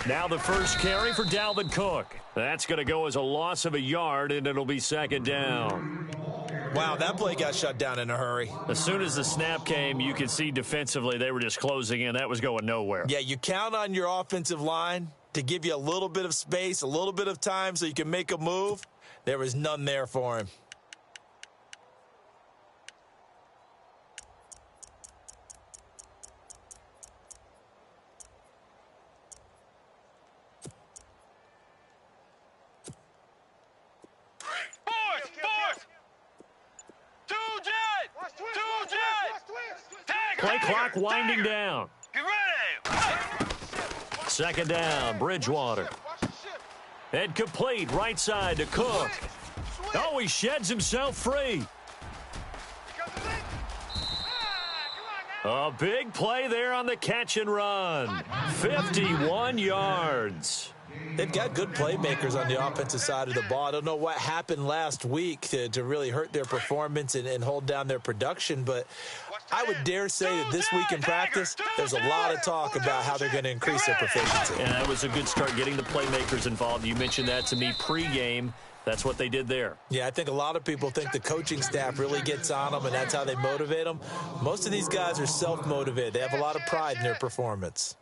Now the first carry for Dalvin Cook. That's going to go as a loss of a yard, and it'll be second down. Wow, that play got shut down in a hurry. As soon as the snap came, you could see defensively they were just closing in. That was going nowhere. Yeah, you count on your offensive line to give you a little bit of space, a little bit of time so you can make a move. There was none there for him. Play clock winding down. Get ready. Second down, Bridgewater. And complete, right side to Cook. Oh, he sheds himself free. A big play there on the catch and run. 51 yards. They've got good playmakers on the offensive side of the ball. I don't know what happened last week to really hurt their performance and hold down their production, but I would dare say that this week in practice, there's a lot of talk about how they're going to increase their proficiency. And that was a good start, getting the playmakers involved. You mentioned that to me pregame. That's what they did there. Yeah, I think a lot of people think the coaching staff really gets on them, and that's how they motivate them. Most of these guys are self-motivated. They have a lot of pride in their performance.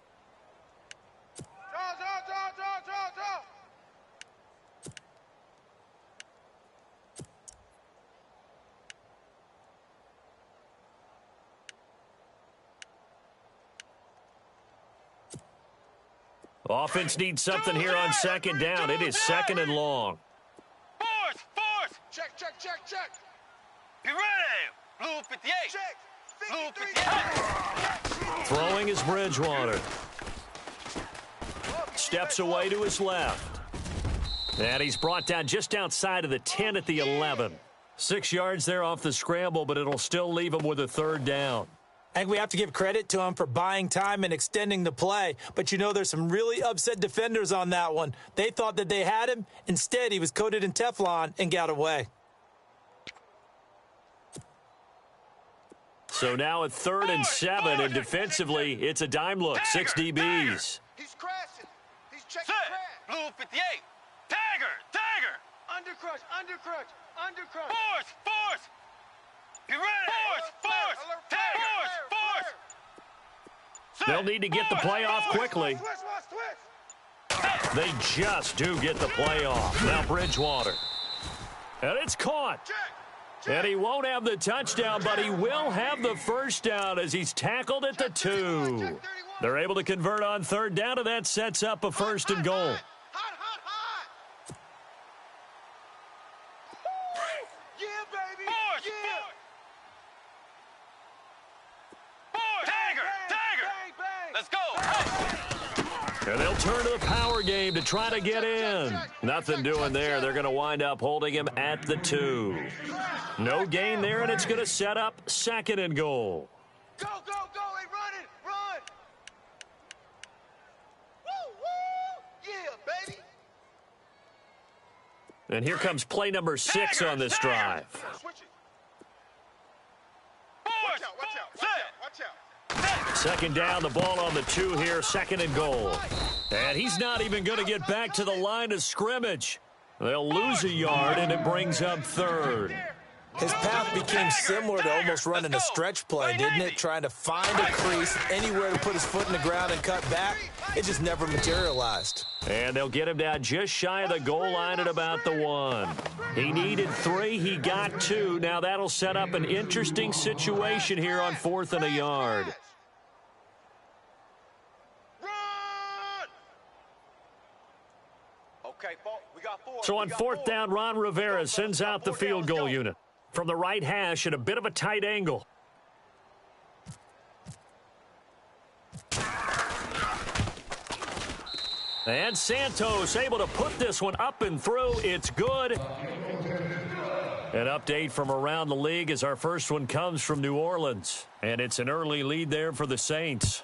Offense needs something here on second down. It is second and long. Fourth. Check. Be ready. Blue 58. Check. Blue 58. Throwing is Bridgewater. Steps away to his left. And he's brought down just outside of the 10 at the 11. 6 yards there off the scramble, but it'll still leave him with a third down. I think we have to give credit to him for buying time and extending the play. But, you know, there's some really upset defenders on that one. They thought that they had him. Instead, he was coated in Teflon and got away. So now a 3rd and 7, and defensively, it's a dime look. 6 DBs. He's crashing. He's checking crash. Blue 58. Tagger. Undercrush. Fourth. Be ready. Fourth. They'll need to get the play off quickly. They just do get the play off. Now Bridgewater. And it's caught. And he won't have the touchdown, but he will have the first down as he's tackled at the 2. They're able to convert on third down, and that sets up a 1st and goal. And they'll turn to the power game to try to get in. Nothing doing there. They're going to wind up holding him at the 2. No gain there, and it's going to set up 2nd and goal. Go. Hey, run. Woo. Yeah, baby. And here comes play number 6 on this drive. Watch out. Second down, the ball on the 2 here, 2nd and goal. And he's not even going to get back to the line of scrimmage. They'll lose a yard, and it brings up 3rd. His path became similar to almost running a stretch play, didn't it? Trying to find a crease, anywhere to put his foot in the ground and cut back. It just never materialized. And they'll get him down just shy of the goal line at about the 1. He needed 3. He got 2. Now that'll set up an interesting situation here on 4th and a yard. So on 4th down, Ron Rivera sends out the field goal unit from the right hash at a bit of a tight angle. And Santos able to put this one up and through. It's good. An update from around the league as our first one comes from New Orleans. And it's an early lead there for the Saints.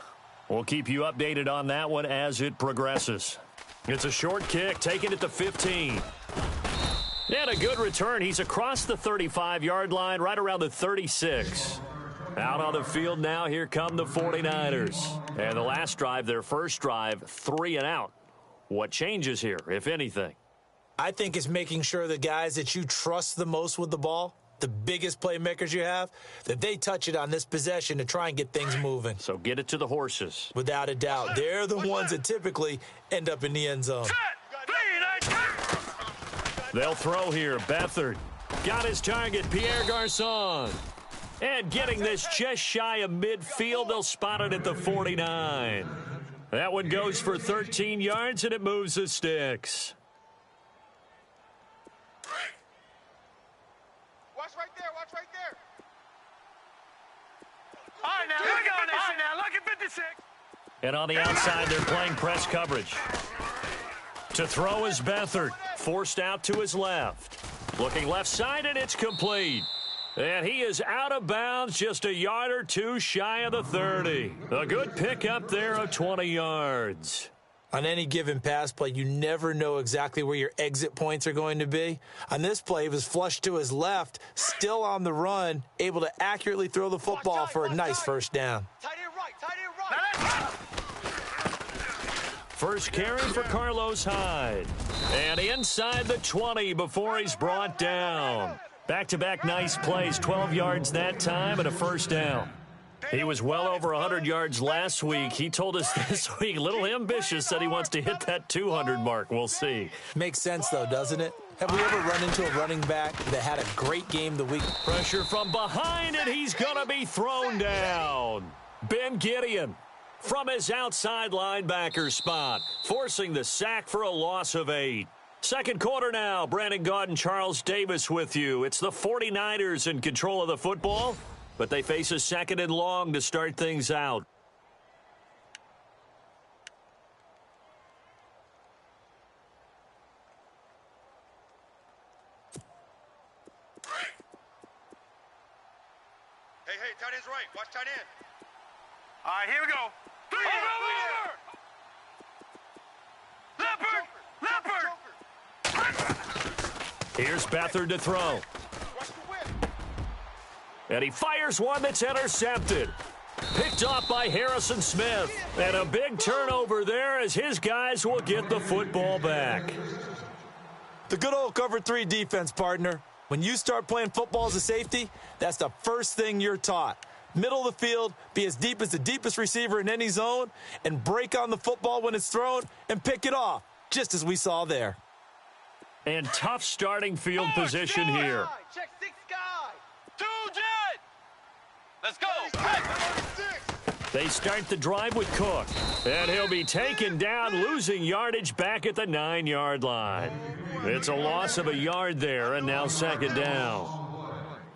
We'll keep you updated on that one as it progresses. It's a short kick, taken at the 15. And a good return. He's across the 35-yard line, right around the 36. Out on the field now, here come the 49ers. And the last drive, their first drive, 3 and out. What changes here, if anything? I think it's making sure the guys that you trust the most with the ball, the biggest playmakers you have, that they touch it on this possession to try and get things moving. So get it to the horses. Without a doubt. They're the ones that typically end up in the end zone. They'll throw here. Beathard got his target, Pierre Garçon. And getting this just shy of midfield, they'll spot it at the 49. That one goes for 13 yards, and it moves the sticks. Watch right there, watch right there. All right, now, look on this. All right, now, look at 56. And on the outside, they're playing press coverage. To throw is Beathard, forced out to his left. Looking left side, and it's complete. And he is out of bounds, just a yard or two shy of the 30. A good pickup there of 20 yards. On any given pass play, you never know exactly where your exit points are going to be. On this play, he was flushed to his left, still on the run, able to accurately throw the football for a nice first down. Tight end right, tight end right. First carry for Carlos Hyde. And inside the 20 before he's brought down. Back-to-back nice plays, 12 yards that time and a first down. He was well over 100 yards last week. He told us this week, a little ambitious, that he wants to hit that 200 mark. We'll see. Makes sense, though, doesn't it? Have we ever run into a running back that had a great game the week? Pressure from behind, and he's going to be thrown down. Ben Gideon from his outside linebacker spot, forcing the sack for a loss of 8. Second quarter now. Brandon Gaud and Charles Davis with you. It's the 49ers in control of the football, but they face a second and long to start things out. Hey, tight end's right. Watch tight end. All right, here we go. Leopard! Here's Beathard to throw. And he fires one that's intercepted. Picked off by Harrison Smith. And a big turnover there as his guys will get the football back. The good old cover 3 defense, partner. When you start playing football as a safety, that's the first thing you're taught. Middle of the field, be as deep as the deepest receiver in any zone, and break on the football when it's thrown and pick it off, just as we saw there. And tough starting field position here. Check 6 guy. 2 jet! Let's go! They start the drive with Cook. And he'll be taken down, losing yardage back at the 9-yard line. It's a loss of a yard there, and now second down.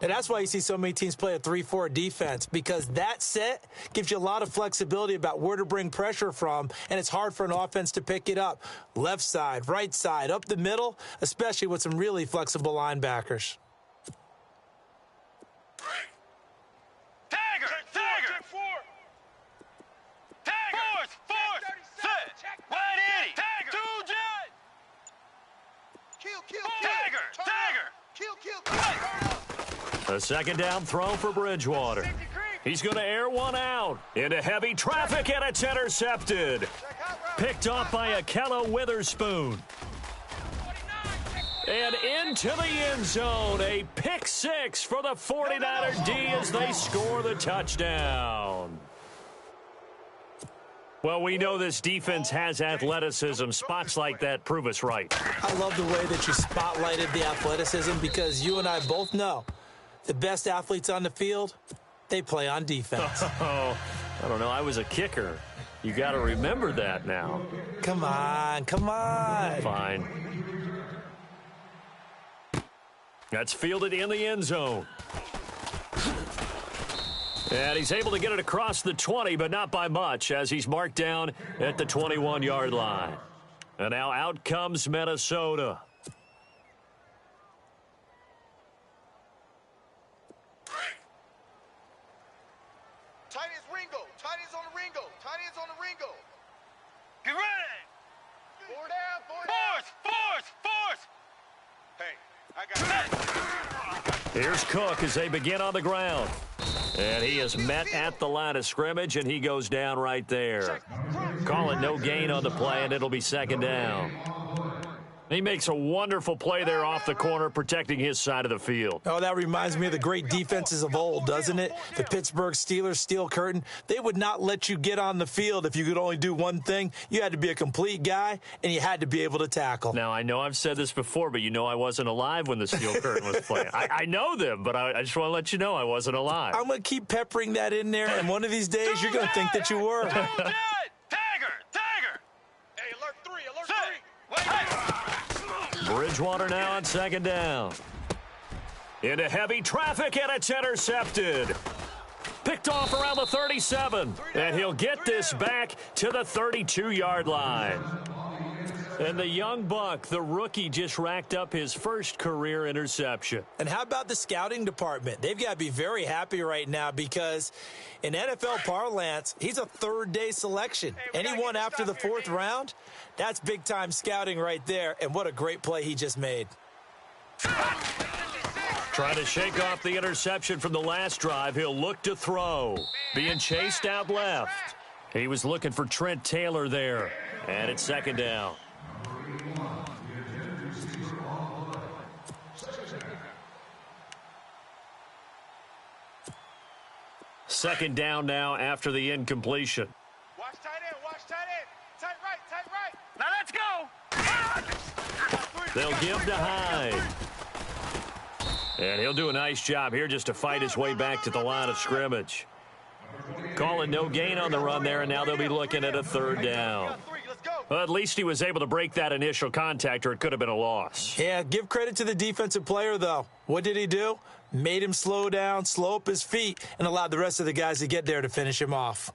And that's why you see so many teams play a 3-4 defense, because that set gives you a lot of flexibility about where to bring pressure from, and it's hard for an offense to pick it up. Left side, right side, up the middle, especially with some really flexible linebackers. Tagger! Force! Set! Right Eddie! Tagger! 2 jet! Kill. Tagger! Kill. A second down throw for Bridgewater. He's going to air one out into heavy traffic, and it's intercepted. Picked off by Akella Witherspoon. And into the end zone, a pick 6 for the 49er D as they score the touchdown. Well, we know this defense has athleticism. Spots like that prove us right. I love the way that you spotlighted the athleticism, because you and I both know the best athletes on the field, they play on defense. Oh, I don't know. I was a kicker. You got to remember that now. Come on. Fine. That's fielded in the end zone. And he's able to get it across the 20, but not by much, as he's marked down at the 21-yard line. And now out comes Minnesota. Tight end's Ringo. Tight end's on the Ringo. Get ready! 4 down. Force! Hey, I got it. Here's Cook as they begin on the ground. And he is met at the line of scrimmage, and he goes down right there. Call it no gain on the play, and it'll be second down. He makes a wonderful play there off the corner, protecting his side of the field. Oh, that reminds me of the great defenses of old, doesn't it? The Pittsburgh Steelers, Steel Curtain. They would not let you get on the field if you could only do one thing. You had to be a complete guy, and you had to be able to tackle. Now, I know I've said this before, but you know I wasn't alive when the Steel Curtain was playing. I know them, but I just want to let you know I wasn't alive. I'm going to keep peppering that in there, and one of these days you're going to think that you were. Tagger! Tagger! Hey, alert 3, alert Set. 3. Wait. Bridgewater now on second down. Into heavy traffic, and it's intercepted. Picked off around the 37, and he'll get this back to the 32-yard line. And the young buck, the rookie, just racked up his first career interception. And how about the scouting department? They've got to be very happy right now because in NFL parlance, he's a third-day selection. Anyone after the fourth round, that's big-time scouting right there, and what a great play he just made. Trying to shake off the interception from the last drive. He'll look to throw. Being chased out left. He was looking for Trent Taylor there, and it's second down. Second down now after the incompletion. Watch tight end, watch tight end. Tight right, tight right. Now let's go. They'll give to Hyde. And he'll do a nice job here just to fight his way back to the line of scrimmage. Call it no gain on the run there, and now they'll be looking at a third down. Well, at least he was able to break that initial contact, or it could have been a loss. Yeah, give credit to the defensive player, though. What did he do? Made him slow down, slow up his feet, and allowed the rest of the guys to get there to finish him off.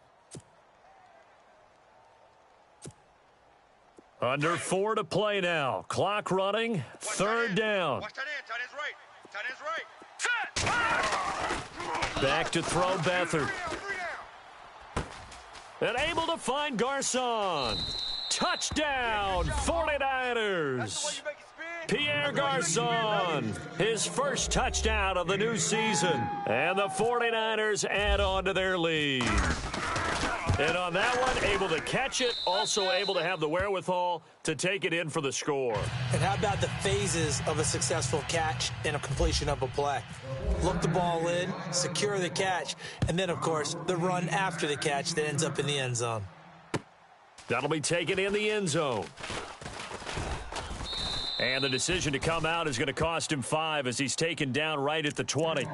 Under 4 to play now. Clock running. Third down. Watch tight end, tight end's right. Tight end's right. Set. Back to throw Beathard. 3 down. And able to find Garcon. Touchdown, 49ers. Pierre Garcon, his first touchdown of the new season. And the 49ers add on to their lead. And on that one, able to catch it, also able to have the wherewithal to take it in for the score. And how about the phases of a successful catch and a completion of a play? Look the ball in, secure the catch, and then, of course, the run after the catch that ends up in the end zone. That'll be taken in the end zone. And the decision to come out is going to cost him 5 as he's taken down right at the 20.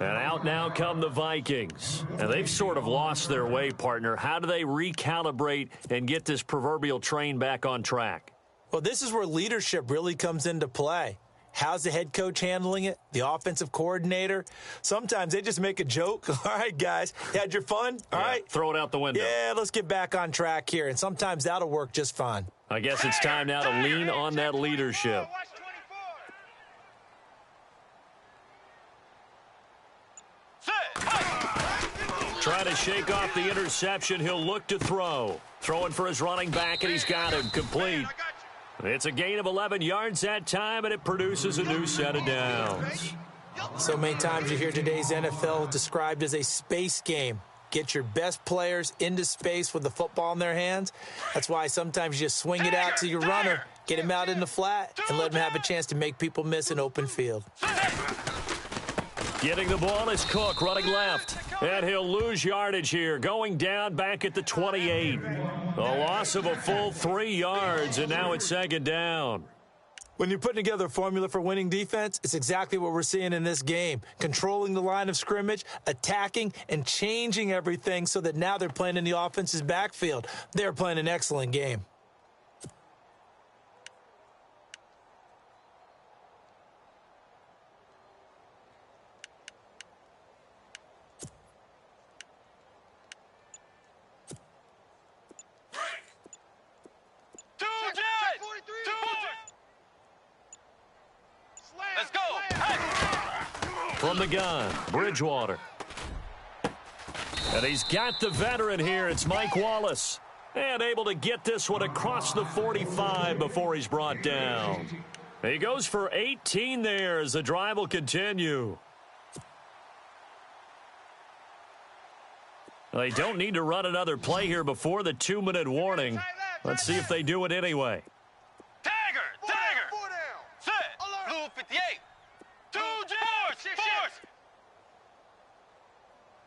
And out now come the Vikings. And they've sort of lost their way, partner. How do they recalibrate and get this proverbial train back on track? Well, this is where leadership really comes into play. How's the head coach handling it? The offensive coordinator? Sometimes they just make a joke. All right, guys, you had your fun? All right. Throw it out the window. Yeah, let's get back on track here. And sometimes that'll work just fine. I guess it's time now to lean on that leadership. Watch Set. Trying to shake off the interception. He'll look to throw. Throwing for his running back, and he's got him complete. It's a gain of 11 yards that time, and it produces a new set of downs. So many times you hear today's NFL described as a space game. Get your best players into space with the football in their hands. That's why sometimes you just swing it out to your runner, get him out in the flat, and let him have a chance to make people miss an open field. Getting the ball is Cook, running left. And he'll lose yardage here, going down back at the 28. A loss of a full 3 yards, and now it's second down. When you're putting together a formula for winning defense, it's exactly what we're seeing in this game. Controlling the line of scrimmage, attacking, and changing everything so that now they're playing in the offense's backfield. They're playing an excellent game. Let's go. Hey. From the gun, Bridgewater. And he's got the veteran here. It's Mike Wallace. And able to get this one across the 45 before he's brought down. He goes for 18 there as the drive will continue. They don't need to run another play here before the 2-minute warning. Let's see if they do it anyway. Tiger! Set! Blue 58! Force!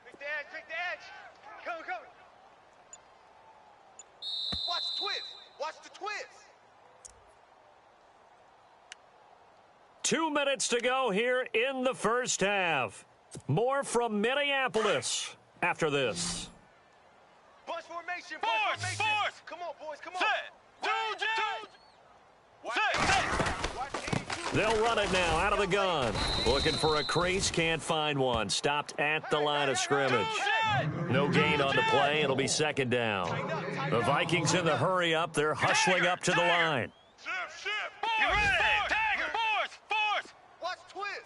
Pick the edge. Come. Watch the twist. Watch the twist. 2 minutes to go here in the first half. More from Minneapolis after this. Bunch formation. Force! Come on, boys. Come on. Set! They'll run it now out of the gun. Looking for a crease, can't find one. Stopped at the line of scrimmage. No gain on the play. It'll be second down. The Vikings in the hurry up. They're hustling up to the line. You ready? Tiger! Force! Watch twist.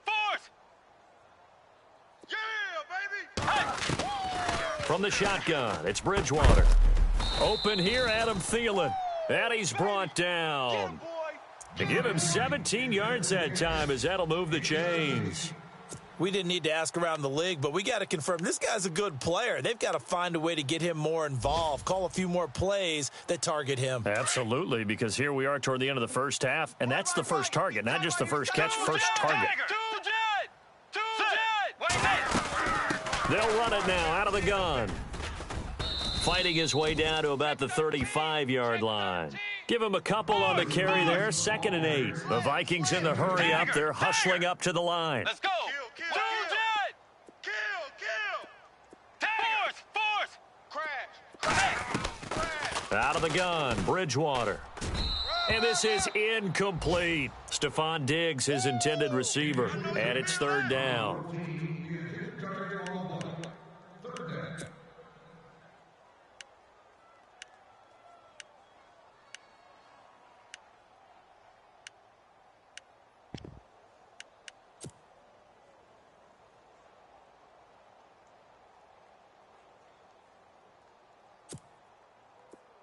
Force! Yeah, baby. From the shotgun, it's Bridgewater. Open here, Adam Thielen. And he's brought down. To give him 17 yards that time as that'll move the chains. We didn't need to ask around the league, but we got to confirm this guy's a good player. They've got to find a way to get him more involved, call a few more plays that target him. Absolutely, because here we are toward the end of the first half, and that's the first target, not just the first catch, first target. Two jet! They'll run it now out of the gun. Fighting his way down to about the 35-yard line. Give him a couple on the carry there, 2nd and 8. The Vikings in the hurry up. They're hustling up to the line. Let's go! Two jet! Kill. Force! Crash. Out of the gun, Bridgewater. And this is incomplete. Stephon Diggs, his intended receiver. And it's 3rd down.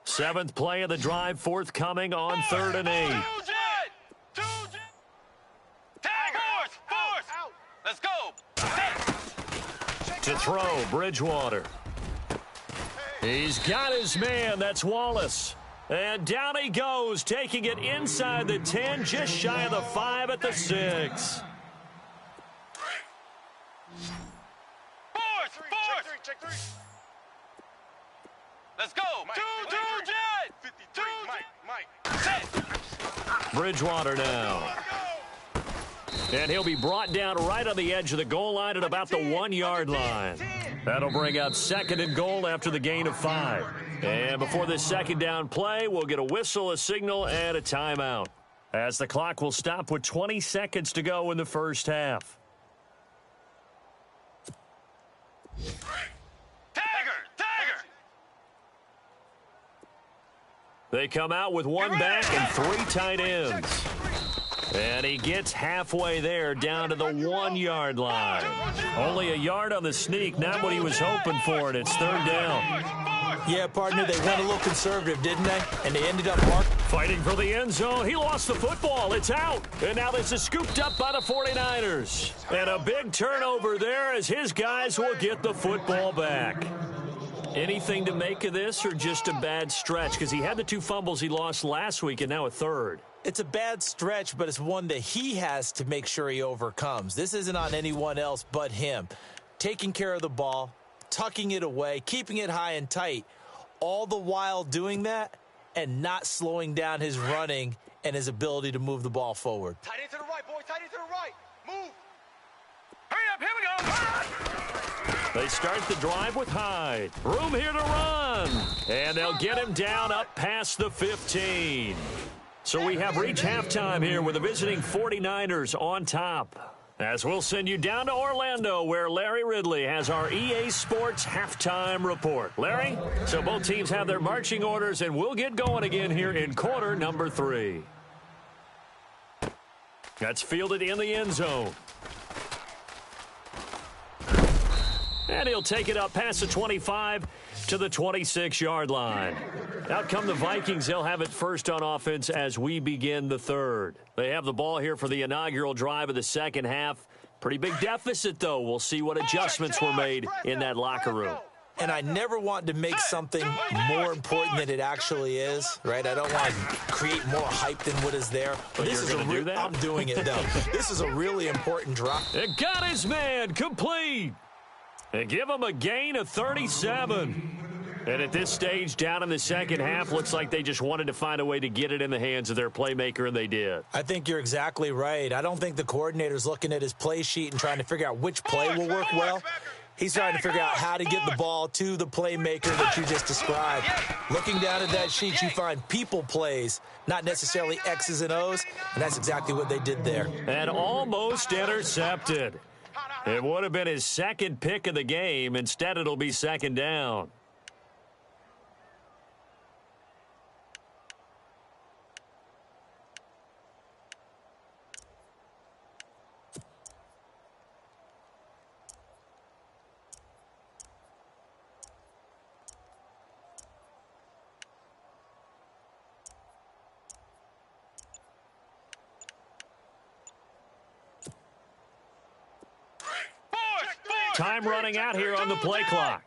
Seventh play of the drive forthcoming on 3rd and 8. Two jet! Tiger! Force! Let's go! To throw, Bridgewater. He's got his man. That's Wallace. And down he goes, taking it inside the 10, just shy of the 5 at the 6. Force! Check three. Let's go! Two jet! 53. Mike. Set! Bridgewater now. And he'll be brought down right on the edge of the goal line at about the 1-yard line. That'll bring up 2nd and goal after the gain of 5. And before this 2nd down play, we'll get a whistle, a signal, and a timeout, as the clock will stop with 20 seconds to go in the first half. Tiger! They come out with 1 back and 3 tight ends. And he gets halfway there, down to the 1-yard line. Only a yard on the sneak, not what he was hoping for, and it's 3rd down. Yeah, partner, they went a little conservative, didn't they? And they ended up fighting for the end zone. He lost the football. It's out. And now this is scooped up by the 49ers. And a big turnover there as his guys will get the football back. Anything to make of this, or just a bad stretch? Because he had the 2 fumbles he lost last week and now a 3rd. It's a bad stretch, but it's one that he has to make sure he overcomes. This isn't on anyone else but him. Taking care of the ball, tucking it away, keeping it high and tight, all the while doing that and not slowing down his running and his ability to move the ball forward. Tight end to the right, boy. Tight end to the right. Move. Hurry up, here we go! They start the drive with Hyde. Room here to run. And they'll get him down up past the 15. So we have reached halftime here with the visiting 49ers on top. As we'll send you down to Orlando, where Larry Ridley has our EA Sports halftime report. Larry, so both teams have their marching orders, and we'll get going again here in quarter number 3. That's fielded in the end zone. And he'll take it up past the 25 to the 26-yard line. Out come the Vikings. They'll have it first on offense as we begin the third. They have the ball here for the inaugural drive of the second half. Pretty big deficit, though. We'll see what adjustments were made in that locker room. And I never want to make something more important than it actually is, right? I don't want to create more hype than what is there. But this is going to do that? I'm doing it, though. This is a really important drop. It got his man complete. And give him a gain of 37. And at this stage, down in the second half, looks like they just wanted to find a way to get it in the hands of their playmaker, and they did. I think you're exactly right. I don't think the coordinator's looking at his play sheet and trying to figure out which play will work well. He's trying to figure out how to get the ball to the playmaker that you just described. Looking down at that sheet, you find people plays, not necessarily X's and O's, and that's exactly what they did there. And almost intercepted. It would have been his second pick of the game. Instead, it'll be second down. Time running out here on the play clock.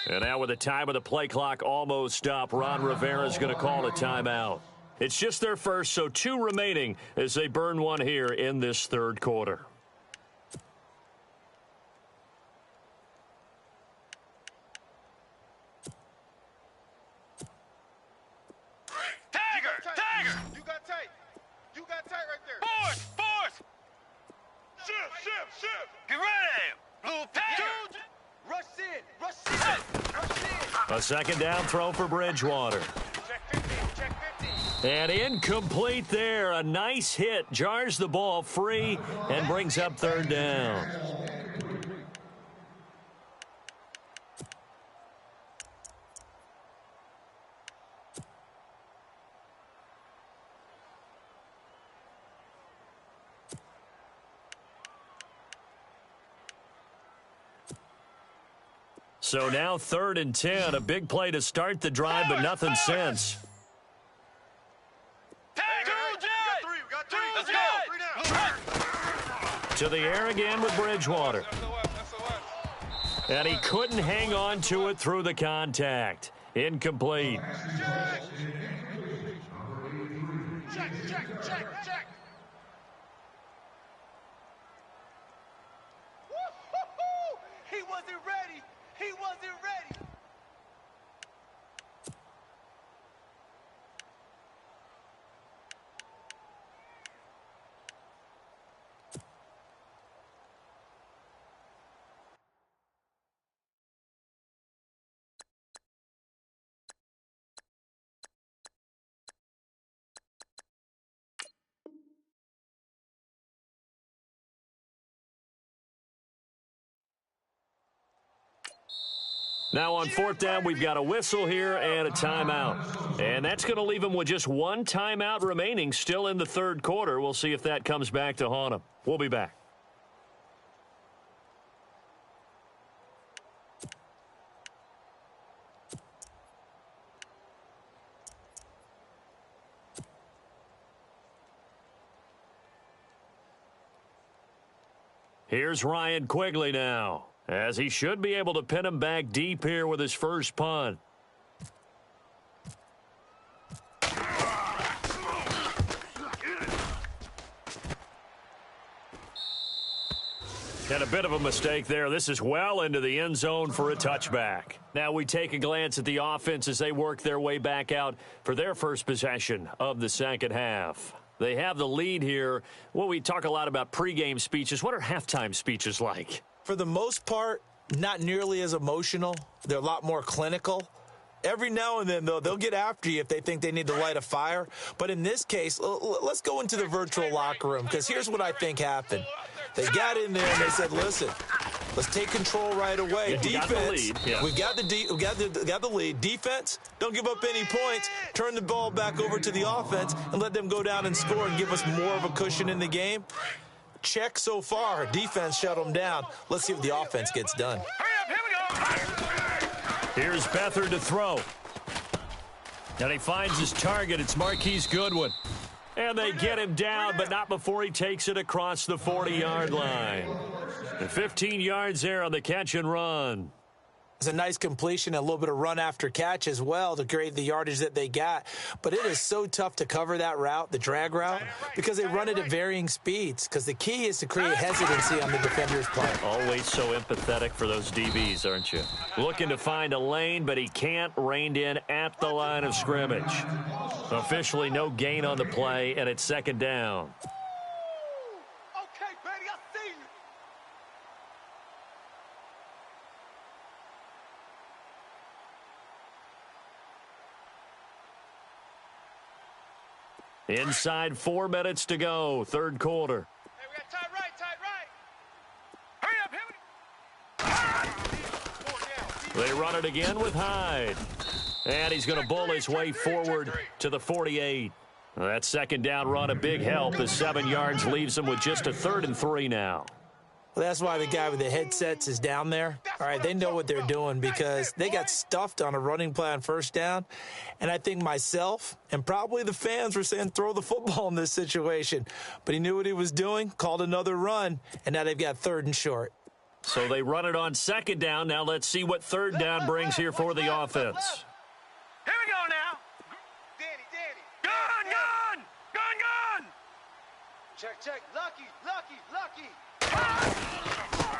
And now with the time of the play clock almost up, Ron Rivera's going to call a timeout. It's just their first, so 2 remaining as they burn one here in this third quarter. Tiger! You got tight. You got tight right there. Fourth! Ship! Get ready! Blue Tiger! Rush in! A second down throw for Bridgewater. Check 50. And incomplete there. A nice hit. Jars the ball free and brings up third down. So now 3rd and 10. A big play to start the drive, but nothing since. We got three. Let's go. To the air again with Bridgewater. And he couldn't hang on to it through the contact. Incomplete. Check. He wasn't ready. Now on 4th down, we've got a whistle here and a timeout. And that's going to leave him with just 1 timeout remaining still in the third quarter. We'll see if that comes back to haunt him. We'll be back. Here's Ryan Quigley now, as he should be able to pin him back deep here with his first punt. And a bit of a mistake there. This is well into the end zone for a touchback. Now we take a glance at the offense as they work their way back out for their first possession of the second half. They have the lead here. Well, we talk a lot about pregame speeches. What are halftime speeches like? For the most part, not nearly as emotional. They're a lot more clinical. Every now and then, though, they'll get after you if they think they need to light a fire. But in this case, let's go into the virtual locker room, because here's what I think happened. They got in there and they said, listen, let's take control right away. Defense, we got the lead. Defense, don't give up any points. Turn the ball back over to the offense and let them go down and score and give us more of a cushion in the game. check so far. Defense shut them down. Let's see if the offense gets done. Hurry up, here we go. Here's Beathard to throw. And he finds his target. It's Marquise Goodwin. And they get him down, but not before he takes it across the 40-yard line. And 15 yards there on the catch and run. It's a nice completion, a little bit of run after catch as well to create the yardage that they got. But it is so tough to cover that route, the drag route, because they run it at varying speeds. Because the key is to create hesitancy on the defender's part. Always so empathetic for those DBs, aren't you? Looking to find a lane, but he can't. Reined in at the line of scrimmage. Officially no gain on the play, and it's second down. Okay, Betty, I see you. Inside 4 minutes to go, third quarter. Hey, we got tight right, tight right. Hurry up, here we go. They run it again with Hyde. And he's going to bull his way forward to the 48. That second down run a big help. The 7 yards leaves him with just a 3rd and 3 now. Well, that's why the guy with the headsets is down there. All right, they know what they're doing because they got stuffed on a running play on first down. And I think myself and probably the fans were saying throw the football in this situation. But he knew what he was doing, called another run, and now they've got 3rd and short. So they run it on second down. Now let's see what third down brings here for the offense. Here we go now. Danny. Gun. Check. Lucky.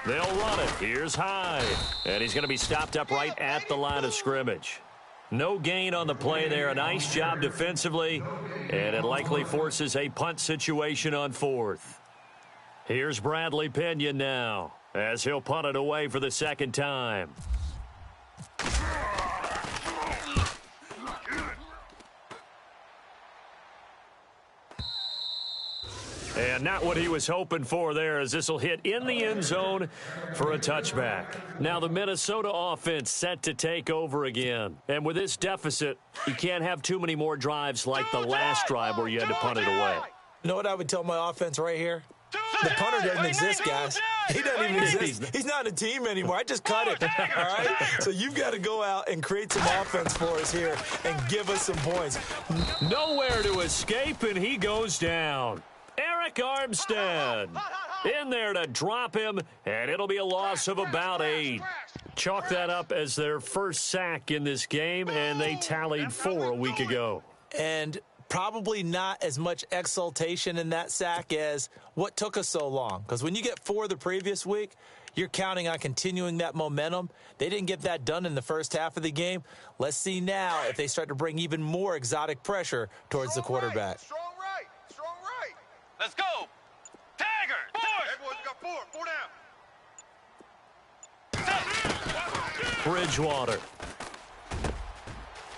They'll run it. Here's Hyde. And he's going to be stopped up right at the line of scrimmage. No gain on the play there. A nice job defensively. And it likely forces a punt situation on 4th. Here's Bradley Pinion now, as he'll punt it away for the second time. And not what he was hoping for there, as this will hit in the end zone for a touchback. Now the Minnesota offense set to take over again. And with this deficit, you can't have too many more drives like the last drive where you had to punt it away. You know what I would tell my offense right here? The punter doesn't exist, guys. He doesn't even exist. He's not a team anymore. I just cut it, all right? So you've got to go out and create some offense for us here and give us some points. Nowhere to escape, and he goes down. Eric Armstead in there to drop him, and it'll be a loss of about 8. Chalk that up as their first sack in this game, and they tallied 4 a week ago. And probably not as much exultation in that sack as what took us so long. Because when you get 4 the previous week, you're counting on continuing that momentum. They didn't get that done in the first half of the game. Let's see now if they start to bring even more exotic pressure towards the quarterback. Strong right. Let's go. Tiger. Hey, boys, we got 4 down. Bridgewater.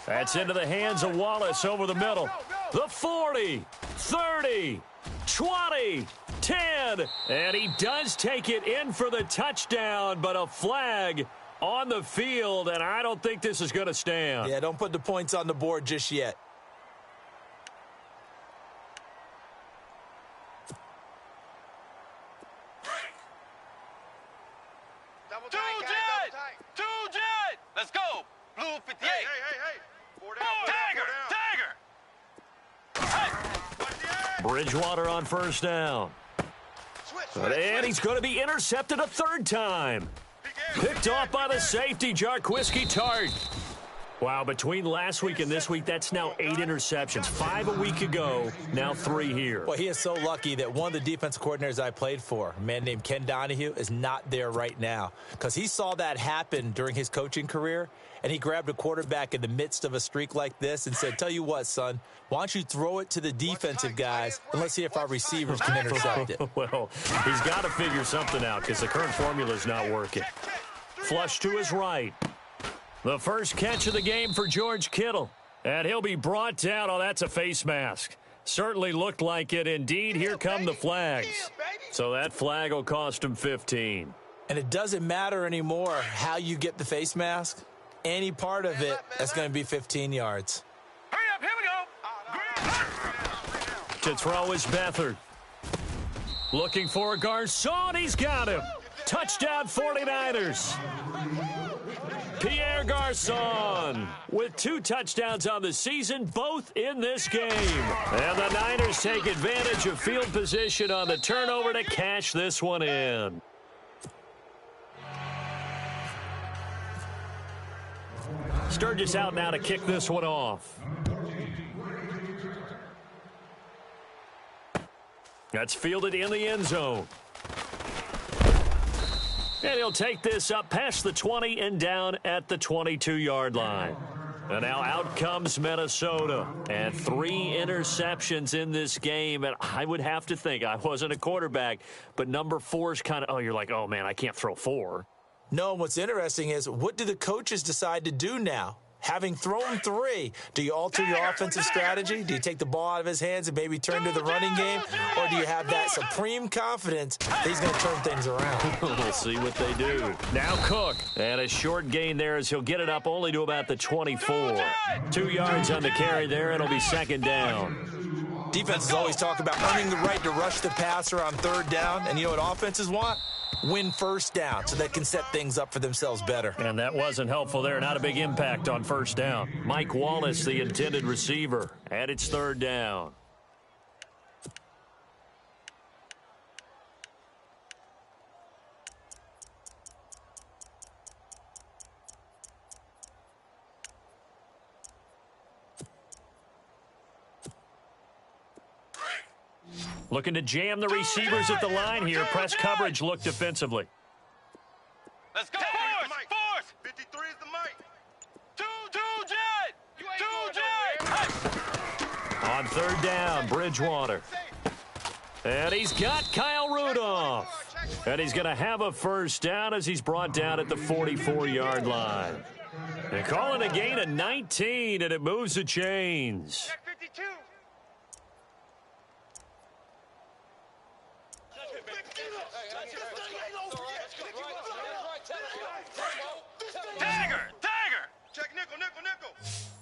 That's into the hands of Wallace over the middle. The 40, 30, 20, 10. And he does take it in for the touchdown, but a flag on the field, and I don't think this is going to stand. Yeah, don't put the points on the board just yet. Two jet. Let's go. Blue 58. Hey. 4 down. Tiger. Bridgewater on first down. And he's going to be intercepted a 3rd time. Picked off by the safety, Jarquiski Tart. Wow, between last week and this week, that's now 8 interceptions. 5 a week ago, now 3 here. Well, he is so lucky that one of the defense coordinators I played for, a man named Ken Donahue, is not there right now. Because he saw that happen during his coaching career, and he grabbed a quarterback in the midst of a streak like this and said, tell you what, son, why don't you throw it to the defensive guys, and let's see if our receivers can intercept it. Well, he's got to figure something out because the current formula is not working. Flush to his right. The first catch of the game for George Kittle. And he'll be brought down. Oh, that's a face mask. Certainly looked like it. Indeed, here come the flags. So that flag will cost him 15. And it doesn't matter anymore how you get the face mask. Any part of it, that's going to be 15 yards. Hurry up. Here we go. To throw is Beathard. Looking for Garcon. He's got him. Touchdown 49ers. Pierre Garcon with 2 touchdowns on the season, both in this game. And the Niners take advantage of field position on the turnover to cash this one in. Sturgis out now to kick this one off. That's fielded in the end zone. And he'll take this up past the 20 and down at the 22-yard line. And now out comes Minnesota. And 3 interceptions in this game. And I would have to think, I wasn't a quarterback, but number 4 is kind of, you're like, oh, man, I can't throw 4. No, what's interesting is, what do the coaches decide to do now? Having thrown 3, do you alter your offensive strategy? Do you take the ball out of his hands and maybe turn to the running game? Or do you have that supreme confidence that he's going to turn things around? We'll see what they do. Now Cook. And a short gain there as he'll get it up only to about the 24. 2 yards on the carry there, and it'll be second down. Defenses always talk about earning the right to rush the passer on 3rd down. And you know what offenses want? Win first down so they can set things up for themselves better. And that wasn't helpful there. Not a big impact on first down. Mike Wallace, the intended receiver, and it's 3rd down. Looking to jam the receivers at the line here. Press coverage look defensively. Let's go. Fourth. 53 is the mic. Two jet. On 3rd down, Bridgewater. And he's got Kyle Rudolph. And he's going to have a first down as he's brought down at the 44-yard line. They call it a gain of 19, and it moves the chains. Check 52. Dagger. Check nickel.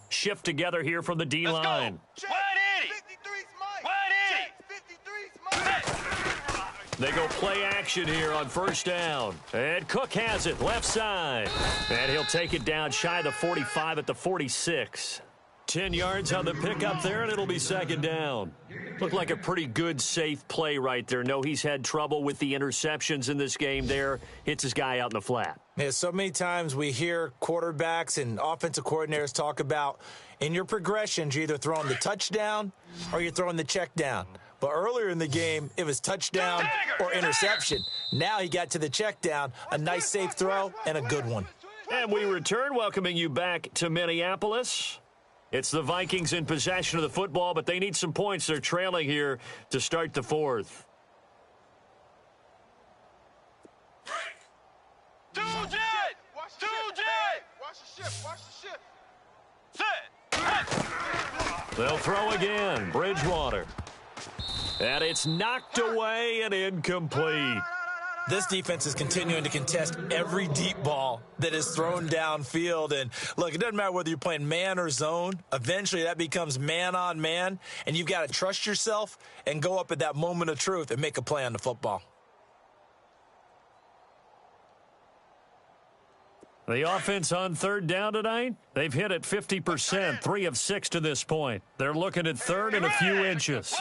Shift together here from the D-line. Check. Wide 80. 53's mic. Wide 80. Check 53's mic. They go play action here on first down. And Cook has it, left side. And he'll take it down shy of the 45 at the 46. 10 yards on the pickup there, and it'll be second down. Looked like a pretty good, safe play right there. No, he's had trouble with the interceptions in this game there. Hits his guy out in the flat. Yeah, so many times we hear quarterbacks and offensive coordinators talk about, in your progressions, you're either throwing the touchdown or you're throwing the check down. But earlier in the game, it was touchdown or interception. Now he got to the check down, a nice safe throw, and a good one. And we return, welcoming you back to Minneapolis. It's the Vikings in possession of the football, but they need some points. They're trailing here to start the 4th. Two jet. Watch the shift. Watch the shift. Set. They'll throw again. Bridgewater. And it's knocked away and incomplete. This defense is continuing to contest every deep ball that is thrown downfield. And, look, it doesn't matter whether you're playing man or zone. Eventually that becomes man on man, and you've got to trust yourself and go up at that moment of truth and make a play on the football. The offense on 3rd down tonight, they've hit it 50%, 3 of 6 to this point. They're looking at 3rd and a few inches.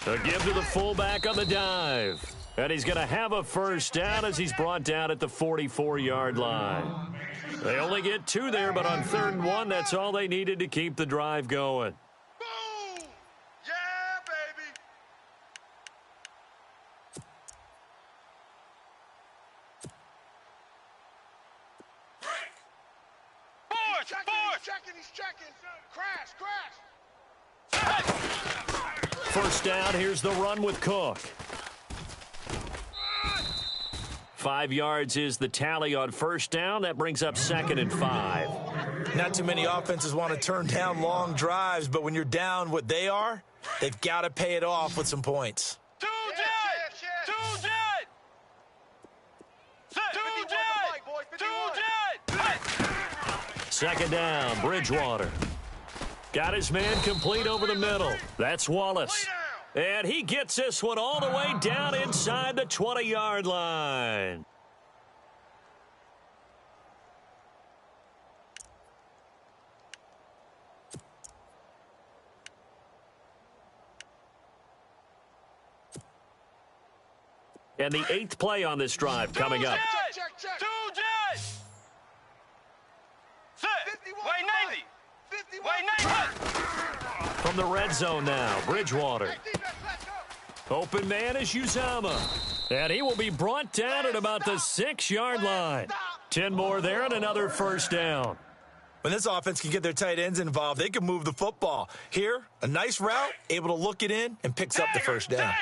A give to the fullback on the dive. And he's going to have a first down as he's brought down at the 44-yard line. They only get 2 there, but on 3rd and 1, that's all they needed to keep the drive going. Boom! Yeah, baby! He's checking. Crash. First down, here's the run with Cook. 5 yards is the tally on first down. That brings up 2nd and 5. Not too many offenses want to turn down long drives, but when you're down what they are, they've got to pay it off with some points. Two jet. Second down, Bridgewater. Got his man complete over the middle. That's Wallace. And he gets this one all the way down inside the 20-yard line. And the 8th play on this drive coming up. Two jet. Set. Wait 90. Wait 90. From the red zone now, Bridgewater. Open man is Uzama. And he will be brought down at about the 6-yard line. 10 more there and another first down. When this offense can get their tight ends involved, they can move the football. Here, a nice route, able to look it in, and picks up the first down.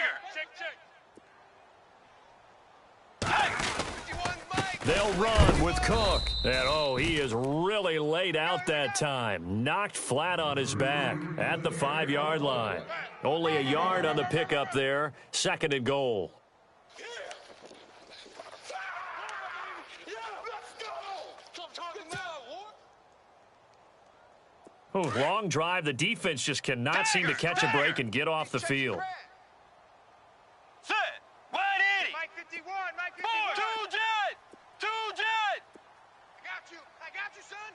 They'll run with Cook. And, oh, he is really laid out that time. Knocked flat on his back at the 5-yard line. Only a yard on the pickup there. 2nd and goal. Oh, long drive. The defense just cannot seem to catch a break and get off the field. Set. Wide 80. Mike 51, Mike 51. Two jet. Two jet. I got you, son.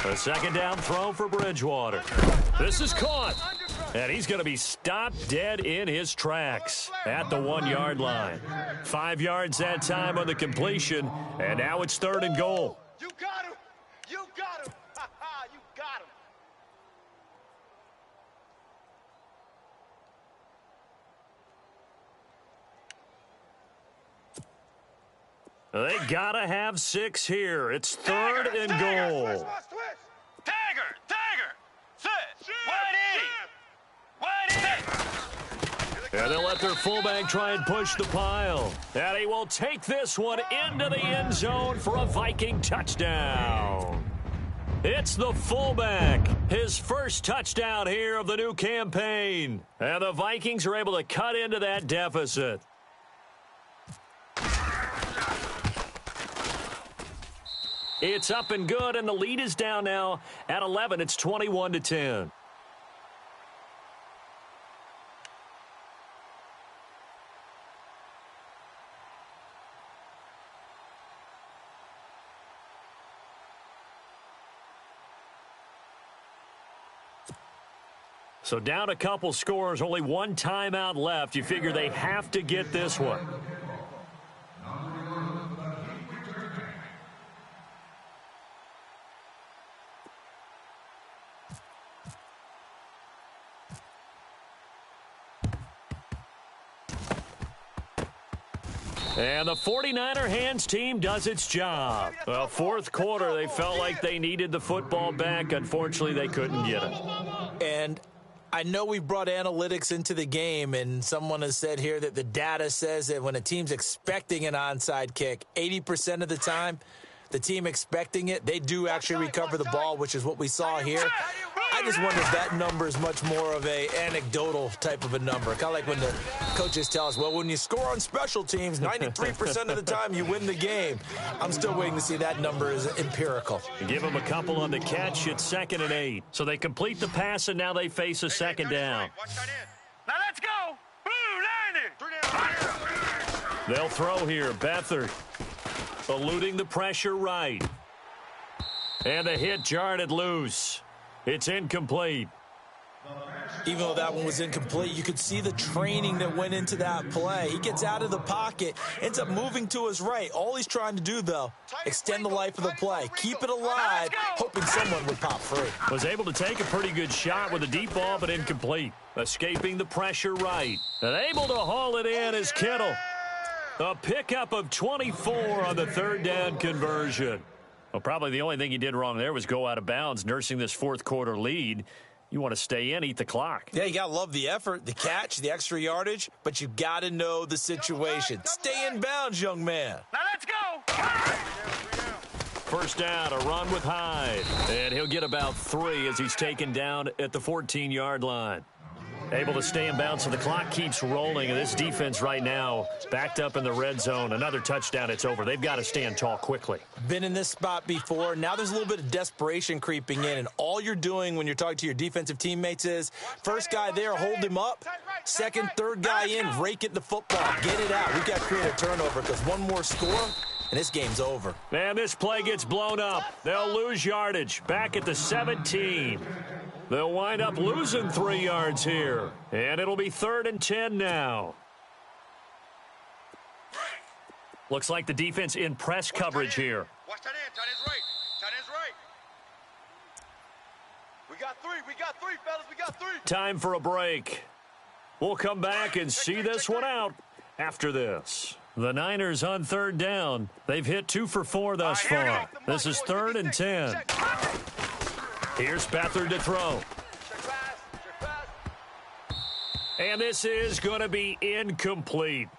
A 2nd down throw for Bridgewater. This is caught. And he's going to be stopped dead in his tracks at the 1-yard line. 5 yards that time on the completion. And now it's 3rd and goal. You got him. You got him. You got him. They got to have 6 here. It's 3rd and goal. Tiger. Set. Wide 80. And they'll let their fullback try and push the pile. And he will take this one into the end zone for a Viking touchdown. It's the fullback. His first touchdown here of the new campaign. And the Vikings are able to cut into that deficit. It's up and good, and the lead is down now at 11. It's 21-10. So down a couple scores, only 1 timeout left. You figure they have to get this one. And the 49er hands team does its job. Well, 4th quarter, they felt like they needed the football back. Unfortunately, they couldn't get it. And I know we brought analytics into the game, and someone has said here that the data says that when a team's expecting an onside kick, 80% of the time, the team expecting it, they do actually recover the ball, which is what we saw here. I just wonder if that number is much more of a anecdotal type of a number. Kind of like when the coaches tell us, well, when you score on special teams, 93% of the time you win the game. I'm still waiting to see that number is empirical. Give them a couple on the catch. It's 2nd and 8. So they complete the pass, and now they face a 2nd down. Now let's go. Blue 90. They'll throw here. Beathard eluding the pressure right. And the hit jarred it loose. It's incomplete. Even though that one was incomplete, you could see the training that went into that play. He gets out of the pocket, ends up moving to his right. All he's trying to do, though, extend the life of the play. Keep it alive, hoping someone would pop free. Was able to take a pretty good shot with a deep ball, but incomplete. Escaping the pressure right. And able to haul it in is Kittle. A pickup of 24 on the 3rd down conversion. Well, probably the only thing he did wrong there was go out of bounds, nursing this 4th quarter lead. You want to stay in, eat the clock. Yeah, you got to love the effort, the catch, the extra yardage, but you got to know the situation. Stay in bounds, young man. Now let's go. First down, a run with Hyde. And he'll get about 3 as he's taken down at the 14-yard line. Able to stay in bounds, so the clock keeps rolling. And this defense right now backed up in the red zone. Another touchdown, it's over. They've got to stand tall quickly. Been in this spot before. Now there's a little bit of desperation creeping in. And all you're doing when you're talking to your defensive teammates is, first guy there, hold him up. Second, third guy in, rake it the football. Get it out. We've got to create a turnover because one more score, and this game's over. And this play gets blown up. They'll lose yardage. Back at the 17. They'll wind up losing 3 yards here. And it'll be 3rd and 10 now. Looks like the defense in press coverage here. Watch that end. Tight end's right. Tight end's right. We got three, fellas. We got 3. Time for a break. We'll come back and see this one out after this. The Niners on 3rd down. They've hit 2 for 4 thus far. This is 3rd and 10. Here's Beathard to throw. And this is going to be incomplete.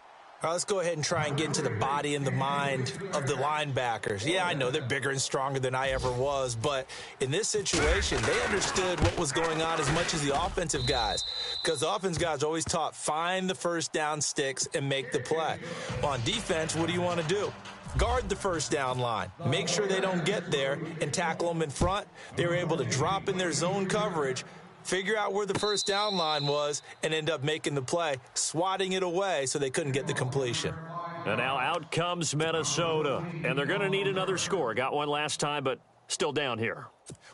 All right, let's go ahead and try and get into the body and the mind of the linebackers. Yeah, I know they're bigger and stronger than I ever was, but in this situation, they understood what was going on as much as the offensive guys, because the offensive guys are always taught, find the first down sticks and make the play. Well, on defense, what do you want to do? Guard the first down line. Make sure they don't get there and tackle them in front. They were able to drop in their zone coverage, figure out where the first down line was, and end up making the play, swatting it away so they couldn't get the completion. And now out comes Minnesota. And they're going to need another score. Got one last time, but still down here.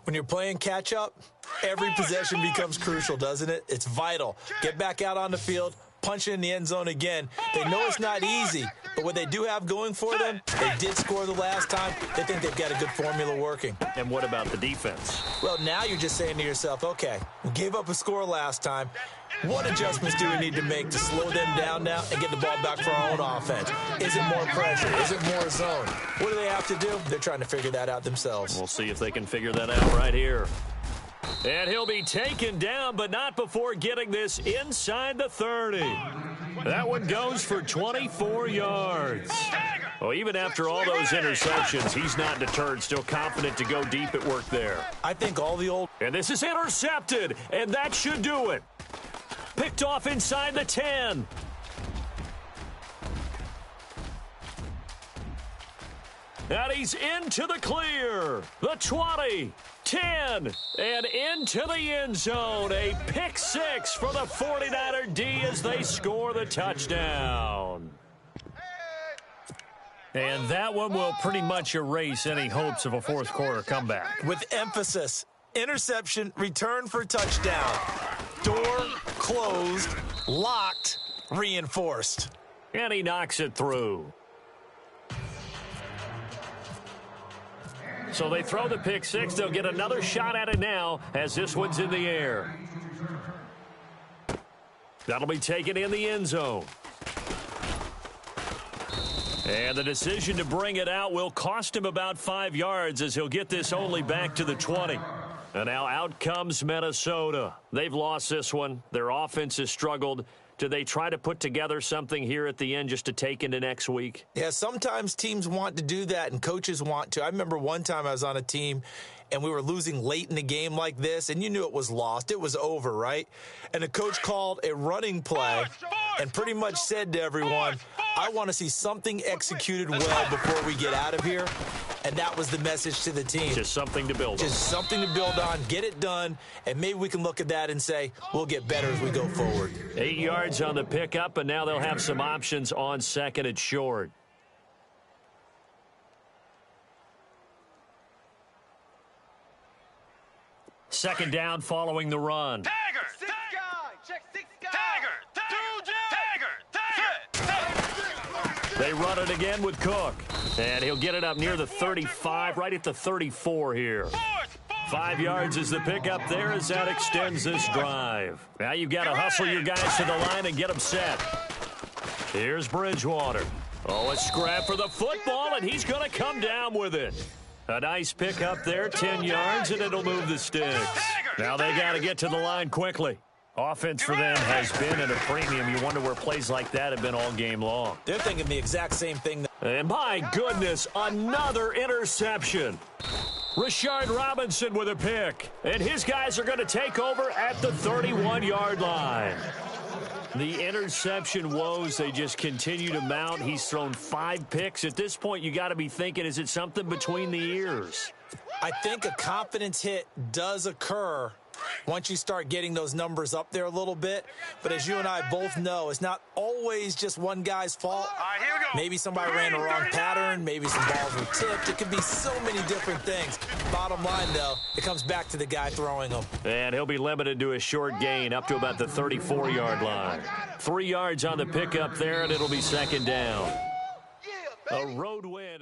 When you're playing catch-up, every possession becomes crucial, doesn't it? It's vital. Get back out on the field, punch it in the end zone again. They know it's not easy, but what they do have going for them, they did score the last time. They think they've got a good formula working. And what about the defense? Well, now you're just saying to yourself, okay, we gave up a score last time. What adjustments do we need to make to slow them down now and get the ball back for our own offense? Is it more pressure? Is it more zone? What do they have to do? They're trying to figure that out themselves. We'll see if they can figure that out right here. And he'll be taken down, but not before getting this inside the 30. That one goes for 24 yards. Well, even after all those interceptions, he's not deterred, still confident to go deep at work there. I think all the old... And this is intercepted, and that should do it. Picked off inside the 10. And he's into the clear. The 20, 10, and into the end zone. A pick 6 for the 49er D as they score the touchdown. And that one will pretty much erase any hopes of a fourth quarter comeback. With emphasis, interception, return for touchdown. Door closed, locked, reinforced. And he knocks it through. So they throw the pick 6. They'll get another shot at it now as this one's in the air. That'll be taken in the end zone. And the decision to bring it out will cost him about 5 yards as he'll get this only back to the 20. And now out comes Minnesota. They've lost this one. Their offense has struggled. Do they try to put together something here at the end just to take into next week? Yeah, sometimes teams want to do that and coaches want to. I remember one time I was on a team and we were losing late in the game like this, and you knew it was lost. It was over, right? And the coach called a running play and pretty much said to everyone, I want to see something executed well before we get out of here. And that was the message to the team. Just something to build on. Just something to build on, get it done, and maybe we can look at that and say, we'll get better as we go forward. 8 yards on the pickup, and now they'll have some options on second and short. Second down following the run. Tiger! Six guy! Check 6 guy! Tiger! They run it again with Cook. And he'll get it up near the 35, right at the 34 here. 5 yards is the pickup there as that extends this drive. Now you've got to hustle your guys to the line and get them set. Here's Bridgewater. Oh, a scrap for the football, and he's going to come down with it. A nice pickup there, 10 yards, and it'll move the sticks. Now they got to get to the line quickly. Offense for them has been at a premium. You wonder where plays like that have been all game long. They're thinking the exact same thing. And my goodness, another interception. Rashard Robinson with a pick. And his guys are going to take over at the 31-yard line. The interception woes, they just continue to mount. He's thrown 5 picks. At this point, you got to be thinking, is it something between the ears? I think a confidence hit does occur once you start getting those numbers up there a little bit. But as you and I both know, it's not always just one guy's fault. All right, here we go. Maybe somebody ran the wrong pattern. Maybe some balls were tipped. It could be so many different things. Bottom line, though, it comes back to the guy throwing them. And he'll be limited to a short gain up to about the 34-yard line. 3 yards on the pickup there, and it'll be second down. A road win.